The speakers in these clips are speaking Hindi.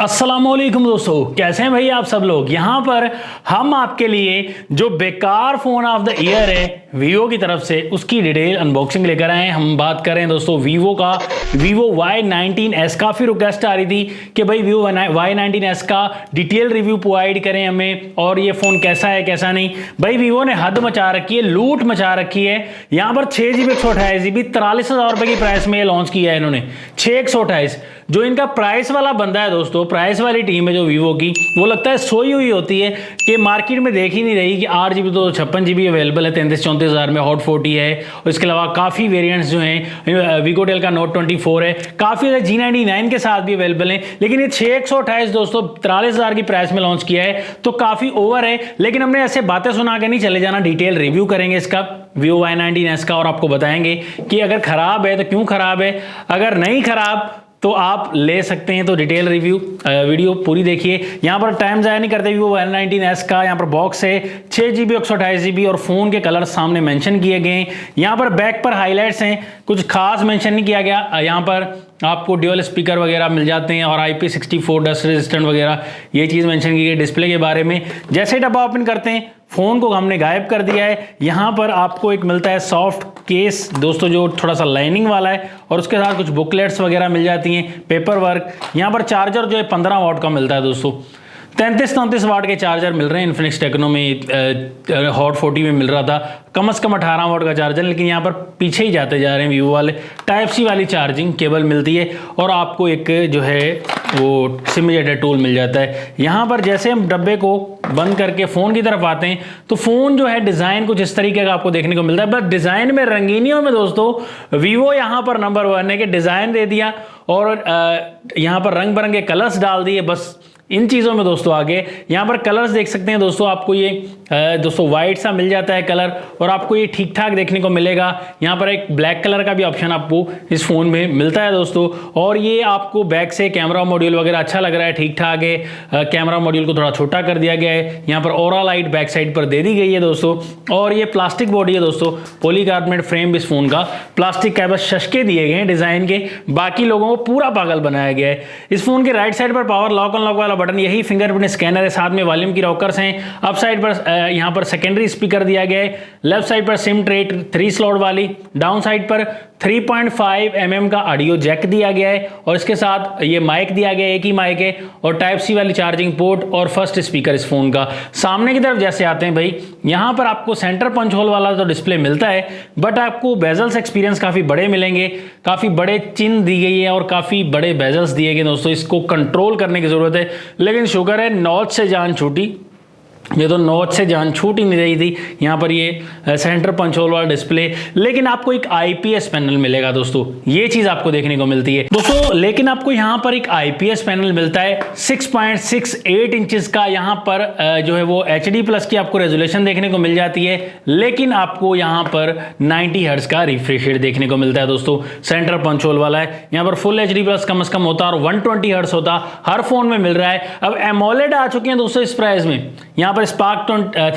अस्सलामुअलैकुम दोस्तों, कैसे हैं भाई आप सब लोग। यहाँ पर हम आपके लिए जो बेकार फोन ऑफ द ईयर है वीवो की तरफ से उसकी डिटेल अनबॉक्सिंग लेकर आए हैं। हम बात करें दोस्तों वीवो का, वीवो Y19s। काफ़ी रिक्वेस्ट आ रही थी कि भाई वीवो Y19s का डिटेल रिव्यू प्रोवाइड करें हमें, और ये फ़ोन कैसा है कैसा नहीं। भाई वीवो ने हद मचा रखी है, लूट मचा रखी है। यहाँ पर 6GB 128GB 43,000 रुपये की प्राइस में लॉन्च किया है इन्होंने। 6/128 जो इनका प्राइस वाला बंदा है दोस्तों, प्राइस वाली टीम है जो वीवो की, वो लगता है सोई हुई होती है कि मार्केट में देख ही नहीं रही कि 8GB तो 56GB अवेलेबल है 33-34 हज़ार में, हॉट 40 है। और इसके अलावा काफ़ी वेरिएंट्स जो हैं, वीगोटेल का नोट 24 है, काफ़ी G99 के साथ भी अवेलेबल हैं। लेकिन ये 6/128 दोस्तों 43,000 की प्राइस में लॉन्च किया है तो काफ़ी ओवर है। लेकिन हमने ऐसे बातें सुना के नहीं चले जाना, डिटेल रिव्यू करेंगे इसका वीवो Y19s का और आपको बताएंगे कि अगर ख़राब है तो क्यों ख़राब है, अगर नहीं ख़राब तो आप ले सकते हैं। तो डिटेल रिव्यू वीडियो पूरी देखिए। यहाँ पर टाइम ज़ाया नहीं करते वीवो Y19s का। यहाँ पर बॉक्स है 6GB 128GB और फ़ोन के कलर सामने मेंशन किए गए हैं। यहाँ पर बैक पर हाइलाइट्स हैं, कुछ खास मेंशन नहीं किया गया। यहाँ पर आपको ड्यूअल स्पीकर वगैरह मिल जाते हैं और IP64 डस्ट रेजिस्टेंट वगैरह ये चीज़ मेंशन की गई। डिस्प्ले के बारे में जैसे डब्बा ओपन करते हैं फ़ोन को हमने गायब कर दिया है। यहाँ पर आपको एक मिलता है सॉफ्ट केस दोस्तों जो थोड़ा सा लाइनिंग वाला है, और उसके साथ कुछ बुकलेट्स वगैरह मिल जाती हैं, पेपर वर्क। यहाँ पर चार्जर जो है 15 वाट का मिलता है दोस्तों, 33-34 वाट के चार्जर मिल रहे हैं। इन्फिनिक्स टेक्नो में हॉट 40 में मिल रहा था कम से कम 18 वाट का चार्जर, लेकिन यहाँ पर पीछे ही जाते जा रहे हैं वीवो वाले। टाइप सी वाली चार्जिंग केबल मिलती है और आपको एक जो है वो सिम इजेक्टर टूल मिल जाता है। यहाँ पर जैसे हम डब्बे को बंद करके फ़ोन की तरफ आते हैं तो फ़ोन जो है डिज़ाइन कुछ इस तरीके का आपको देखने को मिलता है। बस डिज़ाइन में, रंगीनियों में दोस्तों वीवो यहाँ पर नंबर 1 है कि डिज़ाइन दे दिया और यहाँ पर रंग बिरंगे कलर्स डाल दिए। बस इन चीज़ों में दोस्तों आगे यहाँ पर कलर्स देख सकते हैं दोस्तों, आपको ये दोस्तों वाइट सा मिल जाता है कलर, और आपको ये ठीक ठाक देखने को मिलेगा। यहाँ पर एक ब्लैक कलर का भी ऑप्शन आपको इस फ़ोन में मिलता है दोस्तों। और ये आपको बैक से कैमरा मॉड्यूल वगैरह अच्छा लग रहा है, ठीक ठाक है। कैमरा मॉड्यूल को थोड़ा छोटा कर दिया गया है। यहाँ पर ऑरा लाइट बैक साइड पर दे दी गई है दोस्तों। और ये प्लास्टिक बॉडी है दोस्तों, पॉलीकार्बोनेट फ्रेम इस फ़ोन का, प्लास्टिक का बस शशके दिए गए हैं डिज़ाइन के, बाकी लोगों को पूरा पागल बनाया गया है। इस फ़ोन के राइट साइड पर पावर लॉक अनलॉक वाला बटन, यही फिंगरप्रिंट स्कैनर है, साथ में वॉल्यूम की रॉकर्स हैं। अप साइड पर यहाँ पर सेकेंडरी स्पीकर दिया गया है, लेफ्ट साइड पर सिम ट्रे 3 स्लॉट वाली, डाउन साइड पर 3.5mm का ऑडियो जैक दिया गया है, और इसके साथ ये माइक दिया गया है, एक ही माइक है, और टाइप सी वाली चार्जिंग पोर्ट और फर्स्ट स्पीकर इस फोन का। सामने की तरफ जैसे आते हैं भाई, यहाँ पर आपको सेंटर पंच होल वाला तो डिस्प्ले मिलता है, बट आपको बेजल्स एक्सपीरियंस काफ़ी बड़े मिलेंगे। काफ़ी बड़े चिन्ह दी गई है और काफ़ी बड़े बेजल्स दिए गए दोस्तों। इसको कंट्रोल करने की ज़रूरत है, लेकिन शुक्र है नॉच से जान छूटी, ये तो नॉच से जान छूट ही नहीं रही थी। यहाँ पर ये सेंटर पंच होल वाला डिस्प्ले, लेकिन आपको एक IPS पैनल मिलेगा दोस्तों, ये चीज़ आपको देखने को मिलती है दोस्तों। लेकिन आपको यहाँ पर एक IPS पैनल मिलता है 6.68 इंचेस का। यहाँ पर जो है वो HD+ की आपको रेजोल्यूशन देखने को मिल जाती है, लेकिन आपको यहाँ पर 90 हर्ट्ज का रिफ्रेश रेट देखने को मिलता है दोस्तों। सेंटर पंच होल वाला है, यहाँ पर फुल HD+ कम से कम होता है और 120 हर्ट्ज होता हर फोन में मिल रहा है। अब एमोलेड आ चुके हैं दोस्तों इस प्राइस में। यहाँ पर स्पार्क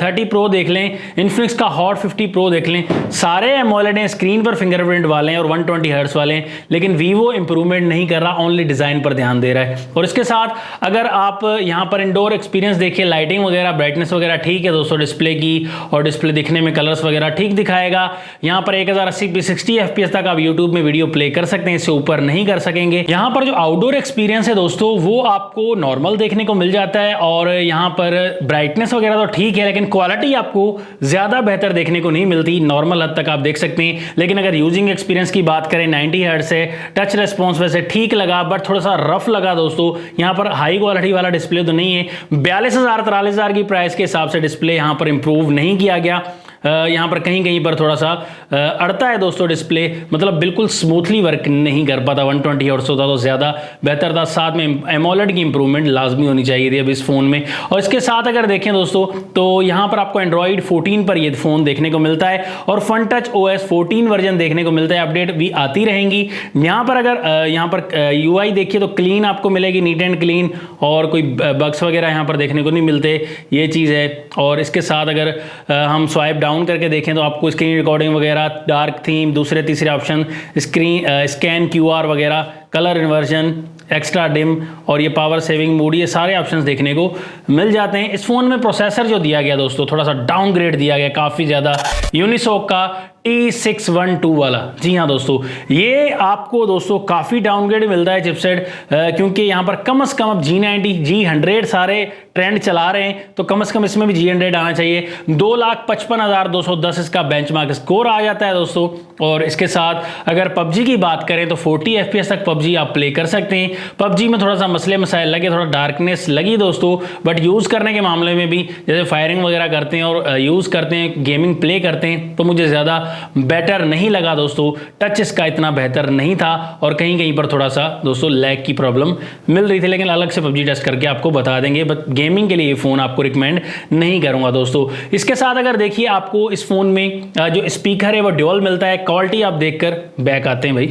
30 प्रो देख लें, इन्फिनिक्स का हॉट 50 प्रो देख लें, सारे एमोलेड हैं, स्क्रीन पर फिंगरप्रिंट वाले हैं और 120 हर्ट्ज वाले हैं। लेकिन वीवो इंप्रूवमेंट नहीं कर रहा, ओनली डिज़ाइन पर ध्यान दे रहा है। और इसके साथ अगर आप यहाँ पर इंडोर एक्सपीरियंस देखिए, लाइटिंग वगैरह, ब्राइटनेस वगैरह ठीक है दोस्तों डिस्प्ले की, और डिस्प्ले दिखने में कलर्स वगैरह ठीक दिखाएगा। यहाँ पर 1080p 60 FPS तक आप यूट्यूब में वीडियो प्ले कर सकते हैं, इससे ऊपर नहीं कर सकेंगे। यहाँ पर जो आउटडोर एक्सपीरियंस है दोस्तों वो आपको नॉर्मल देखने को मिल जाता है, और यहाँ पर ब्राइटनेस वगैरह तो ठीक है, लेकिन क्वालिटी आपको ज़्यादा बेहतर देखने को नहीं मिलती। नॉर्मल हद तक आप देख सकते हैं, लेकिन अगर यूजिंग एक्सपीरियंस की बात करें 90 हर्ट्ज से, टच रिस्पॉन्स वैसे ठीक लगा, बट थोड़ा सा रफ लगा दोस्तों। यहाँ पर हाई क्वालिटी वाला डिस्प्ले तो नहीं है। 42,000 43,000 की प्राइस के हिसाब से डिस्प्ले यहाँ पर इंप्रूव नहीं किया गया। यहाँ पर कहीं कहीं पर थोड़ा सा अड़ता है दोस्तों डिस्प्ले, मतलब बिल्कुल स्मूथली वर्क नहीं कर पाता। 120 हर्ट्ज होता तो ज़्यादा बेहतर था। साथ में एमोलेड की इंप्रूवमेंट लाजमी होनी चाहिए थी अब इस फ़ोन में। और इसके साथ अगर देखें दोस्तों तो यहाँ पर आपको एंड्रॉइड 14 पर ये फ़ोन देखने को मिलता है, और फन टच OS 14 वर्जन देखने को मिलता है। अपडेट भी आती रहेंगी। यहाँ पर अगर यहाँ पर UI देखिए तो क्लीन आपको मिलेगी, नीट एंड क्लीन, और कोई बग्स वगैरह यहाँ पर देखने को नहीं मिलते, ये चीज़ है। और इसके साथ अगर हम स्वाइप डाउन करके देखें तो आपको स्क्रीन रिकॉर्डिंग वगैरह, डार्क थीम, दूसरे तीसरे ऑप्शन, स्क्रीन स्कैन QR वगैरह कलर इन्वर्जन, एक्स्ट्रा डिम और ये पावर सेविंग मोड, ये सारे ऑप्शंस देखने को मिल जाते हैं। इस फ़ोन में प्रोसेसर जो दिया गया दोस्तों थोड़ा सा डाउनग्रेड दिया गया काफ़ी ज़्यादा, यूनिसोक का T612 वाला। जी हाँ दोस्तों, ये आपको दोस्तों काफ़ी डाउनग्रेड मिलता है चिपसेट, क्योंकि यहाँ पर कम से कम अब G90 G100 सारे ट्रेंड चला रहे हैं, तो कम से कम इसमें भी G100 आना चाहिए। 2,55,210 इसका बेंचमार्क स्कोर आ जाता है दोस्तों। और इसके साथ अगर PUBG की बात करें तो 40 FPS तक PUBG आप प्ले कर सकते हैं। PUBG में थोड़ा सा मसले मसाइल लगे, थोड़ा डार्कनेस लगी दोस्तों, बट यूज़ करने के मामले में भी जैसे फायरिंग वगैरह करते हैं और यूज़ करते हैं, गेमिंग प्ले करते हैं, तो मुझे ज़्यादा बेटर नहीं लगा दोस्तों। टच इसका इतना बेहतर नहीं था और कहीं कहीं पर थोड़ा सा दोस्तों लैग की प्रॉब्लम मिल रही थी, लेकिन अलग से PUBG टेस्ट करके आपको बता देंगे। बट गेमिंग के लिए ये फ़ोन आपको रिकमेंड नहीं करूंगा दोस्तों। इसके साथ अगर देखिए आपको इस फ़ोन में जो स्पीकर है वो ड्यूअल मिलता है। क्वालिटी आप देखकर बैक आते हैं भाई।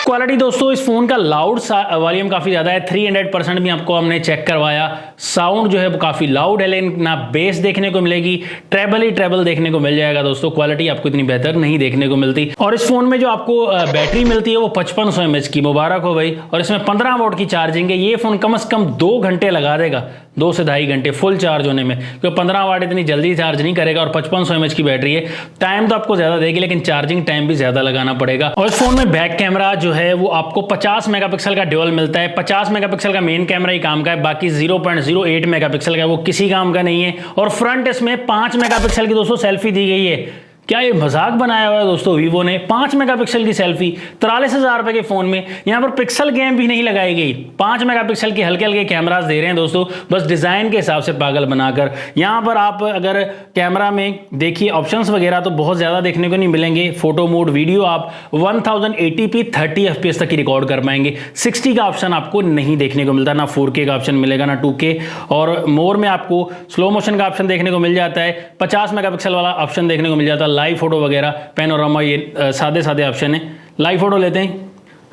क्वालिटी दोस्तों इस फोन का लाउड वॉल्यूम काफी ज्यादा है, 300% भी आपको हमने चेक करवाया। साउंड जो है वो काफी लाउड है, लेकिन ना बेस देखने को मिलेगी, ट्रेबल ही ट्रेबल देखने को मिल जाएगा दोस्तों। क्वालिटी आपको इतनी बेहतर नहीं देखने को मिलती। और इस फोन में जो आपको बैटरी मिलती है वो 5500 mAh की, मुबारक हो भाई। और इसमें 15 वोट की चार्जिंग है। ये फोन कम से कम 2 घंटे लगा देगा, 2 से 2.5 घंटे फुल चार्ज होने में, क्योंकि 15 वाट इतनी जल्दी चार्ज नहीं करेगा और 5500 mAh की बैटरी है। टाइम तो आपको ज्यादा देगी, लेकिन चार्जिंग टाइम भी ज्यादा लगाना पड़ेगा। और इस फोन में बैक कैमरा जो है वो आपको 50 मेगापिक्सल का ड्यूअल मिलता है। 50 मेगापिक्सल का मेन कैमरा ही काम का है, बाकी 0.08 मेगापिक्सल का वो किसी काम का नहीं है। और फ्रंट इसमें 5 मेगापिक्सल की दोस्तों सेल्फी दी गई है। क्या ये मजाक बनाया हुआ है दोस्तों वीवो ने? 5 मेगापिक्सल की सेल्फी 43,000 रुपए के फोन में। यहां पर पिक्सल गेम भी नहीं लगाई गई, 5 मेगापिक्सल के हल्के हल्के कैमरास दे रहे हैं दोस्तों, बस डिजाइन के हिसाब से पागल बनाकर। यहां पर आप अगर कैमरा में देखिए ऑप्शंस वगैरह तो बहुत ज्यादा देखने को नहीं मिलेंगे। फोटो मोड, वीडियो आप 1080p 30 FPS तक की रिकॉर्ड कर पाएंगे। 60 का ऑप्शन आपको नहीं देखने को मिलता, ना 4K का ऑप्शन मिलेगा, ना 2K। और मोर में आपको स्लो मोशन का ऑप्शन देखने को मिल जाता है, 50 मेगापिक्सल वाला ऑप्शन देखने को मिल जाता है, लाइव फोटो वगैरह, पैनोरामा, ये सादे सादे ऑप्शन है। लाइव फोटो लेते हैं,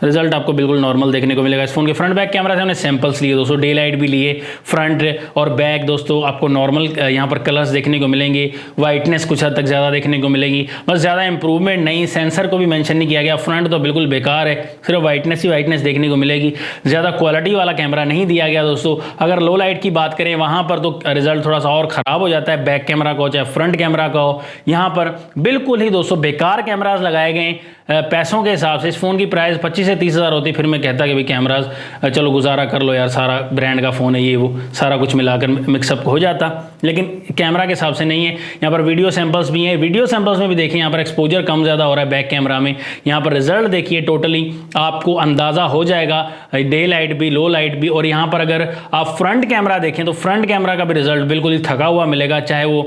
रिजल्ट आपको बिल्कुल नॉर्मल देखने को मिलेगा। इस फोन के फ्रंट बैक कैमरा से हमने सैंपल्स लिए दोस्तों, डे लाइट भी लिए। फ्रंट और बैक दोस्तों आपको नॉर्मल यहाँ पर कलर्स देखने को मिलेंगे, वाइटनेस कुछ हद तक ज़्यादा देखने को मिलेगी, बस ज़्यादा इंप्रूवमेंट नहीं। सेंसर को भी मेंशन नहीं किया गया, फ्रंट तो बिल्कुल बेकार है, सिर्फ वाइटनेस ही वाइटनेस देखने को मिलेगी। ज़्यादा क्वालिटी वाला कैमरा नहीं दिया गया दोस्तों। अगर लो लाइट की बात करें वहाँ पर तो रिजल्ट थोड़ा सा और ख़राब हो जाता है, बैक कैमरा का हो चाहे फ्रंट कैमरा का हो। यहाँ पर बिल्कुल ही दोस्तों बेकार कैमराज लगाए गए पैसों के हिसाब से। इस फोन की प्राइस 25 से 30 हज़ार होती, फिर मैं कहता कि भाई कैमराज चलो गुजारा कर लो यार, सारा ब्रांड का फ़ोन है, ये वो सारा कुछ मिलाकर मिक्सअप हो जाता, लेकिन कैमरा के हिसाब से नहीं है। यहाँ पर वीडियो सैंपल्स भी हैं, वीडियो सैंपल्स में भी देखिए यहाँ पर एक्सपोजर कम ज़्यादा हो रहा है बैक कैमरा में। यहाँ पर रिजल्ट देखिए, टोटली आपको अंदाज़ा हो जाएगा, डे लाइट भी लो लाइट भी। और यहाँ पर अगर आप फ्रंट कैमरा देखें तो फ्रंट कैमरा का भी रिजल्ट बिल्कुल ही थका हुआ मिलेगा, चाहे वो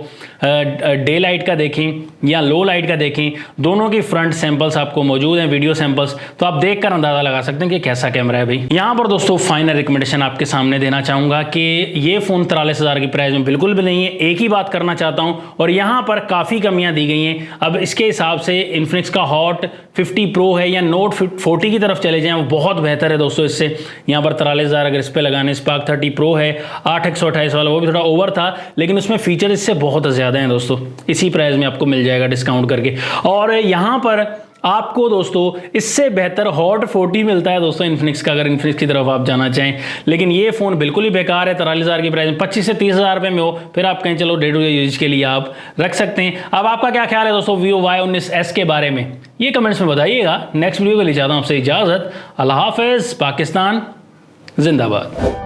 डे लाइट का देखें या लो लाइट का देखें, दोनों की फ्रंट सैंपल्स आपको मौजूद हैं, वीडियो सैंपल्स, तो आप देखकर अंदाजा लगा सकते हैं कि कैसा कैमरा है भाई। यहाँ पर दोस्तों फाइनल रिकमेंडेशन आपके सामने देना चाहूंगा कि ये फोन 43,000 की प्राइस में बिल्कुल भी नहीं है। एक ही बात करना चाहता हूं, और यहाँ पर काफी कमियां दी गई हैं। अब इसके हिसाब से इन्फिनिक्स का हॉट 50 प्रो है या नोट 40 की तरफ चले जाएं, वो बहुत बेहतर है दोस्तों इससे। यहाँ पर 43,000 अगर इस पे लगाने, स्पार्क 30 प्रो है 8/128 वाला, वो भी थोड़ा ओवर था, लेकिन उसमें फीचर इससे बहुत ज्यादा हैं दोस्तों। इसी प्राइस में आपको मिल जाएगा डिस्काउंट करके। और यहाँ पर आपको दोस्तों इससे बेहतर हॉट 40 मिलता है दोस्तों इन्फिनिक्स का, अगर इन्फिनिक्स की तरफ आप जाना चाहें। लेकिन ये फोन बिल्कुल ही बेकार है 43,000 की प्राइस में। 25 से 30,000 रुपए में हो, फिर आप कहें चलो डे टू डे यूज के लिए आप रख सकते हैं। अब आपका क्या ख्याल है दोस्तों Vivo Y19s के बारे में, ये कमेंट्स में बताइएगा। नेक्स्ट वीडियो के लिए चाहता हूं आपसे इजाजत। अल्लाह हाफिज, पाकिस्तान जिंदाबाद।